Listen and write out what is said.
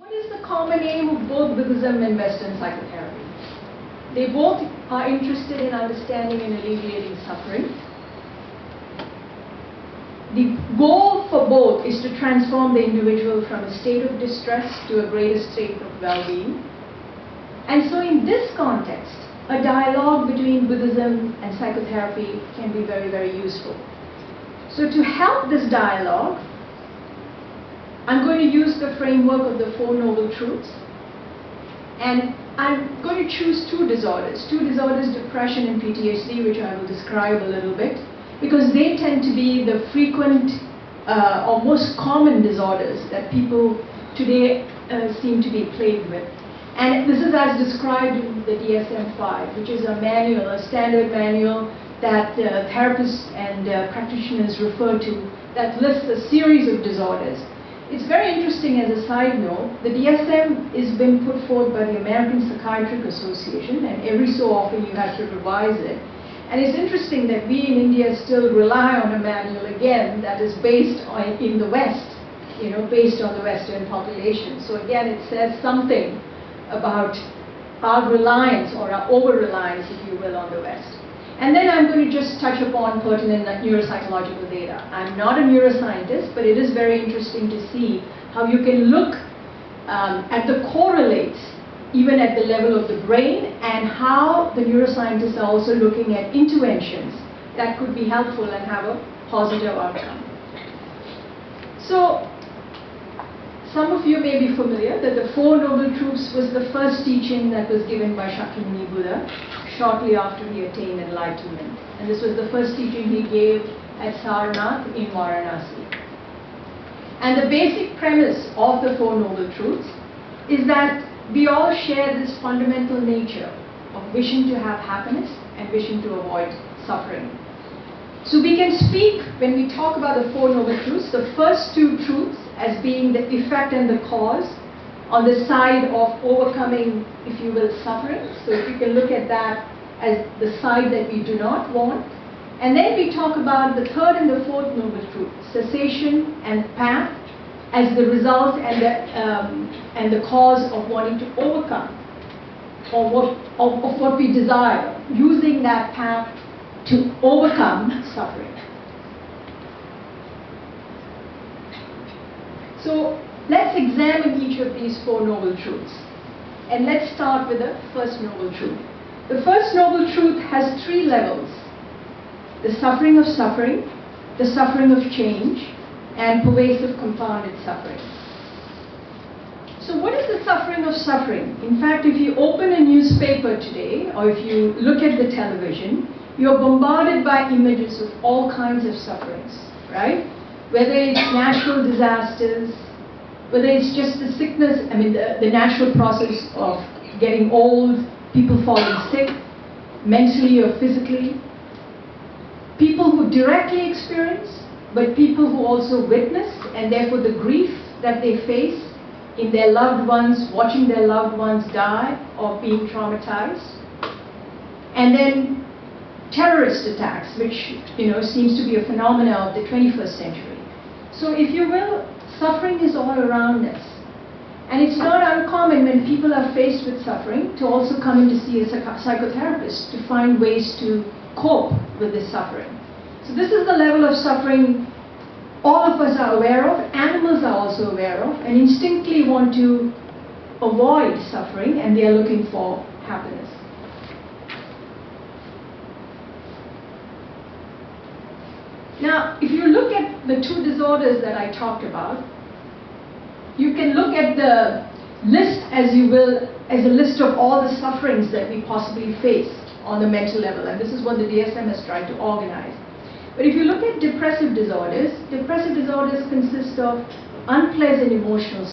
What is the common aim of both Buddhism and Western psychotherapy? They both are interested in understanding and alleviating suffering. The goal for both is to transform the individual from a state of distress to a greater state of well-being. And so in this context, a dialogue between Buddhism and psychotherapy can be very, very useful. So to help this dialogue, I'm going to use the framework of the Four Noble Truths. And I'm going to choose two disorders, depression and PTSD, which I will describe a little bit, because they tend to be the frequent or most common disorders that people today seem to be plagued with. And this is as described in the DSM-5, which is a manual, a standard manual that therapists and practitioners refer to, that lists a series of disorders. It's very interesting as a side note, the DSM is been put forth by the American Psychiatric Association, and every so often you have to revise it. And it's interesting that we in India still rely on a manual again that is based on, in the West, based on the Western population. So again, it says something about our reliance or our over-reliance, if you will, on the West. And then I'm going to just touch upon pertinent neuropsychological data. I'm not a neuroscientist, but it is very interesting to see how you can look at the correlates, even at the level of the brain, and how the neuroscientists are also looking at interventions that could be helpful and have a positive outcome. So, some of you may be familiar that the Four Noble Truths was the first teaching that was given by Shakyamuni Buddha shortly after he attained enlightenment. And this was the first teaching he gave at Sarnath in Varanasi. And the basic premise of the Four Noble Truths is that we all share this fundamental nature of wishing to have happiness and wishing to avoid suffering. So we can speak, when we talk about the Four Noble Truths, the first two truths as being the effect and the cause on the side of overcoming, if you will, suffering. So if you can look at that as the side that we do not want. And then we talk about the third and the fourth Noble Truth, cessation and path, as the result and the cause of wanting to overcome or of what we desire, using that path to overcome suffering. So let's examine each of these Four Noble Truths. And let's start with the first Noble Truth. The first Noble Truth has three levels: the suffering of suffering, the suffering of change, and pervasive compounded suffering. So what is the suffering of suffering? In fact, if you open a newspaper today, or if you look at the television, you're bombarded by images of all kinds of sufferings, right? Whether it's natural disasters, whether it's just the sickness, the natural process of getting old, people falling sick, mentally or physically, people who directly experience, but people who also witness, and therefore the grief that they face in their loved ones, watching their loved ones die or being traumatized. And then terrorist attacks, which seems to be a phenomenon of the 21st century. So if you will, suffering is all around us. And it's not uncommon when people are faced with suffering to also come in to see a psychotherapist to find ways to cope with this suffering. So this is the level of suffering all of us are aware of, animals are also aware of, and instinctively want to avoid suffering, and they are looking for happiness. Now, if you look at the two disorders that I talked about, you can look at the list, as you will, as a list of all the sufferings that we possibly face on the mental level, and this is what the DSM has tried to organize. But if you look at depressive disorders consist of unpleasant emotional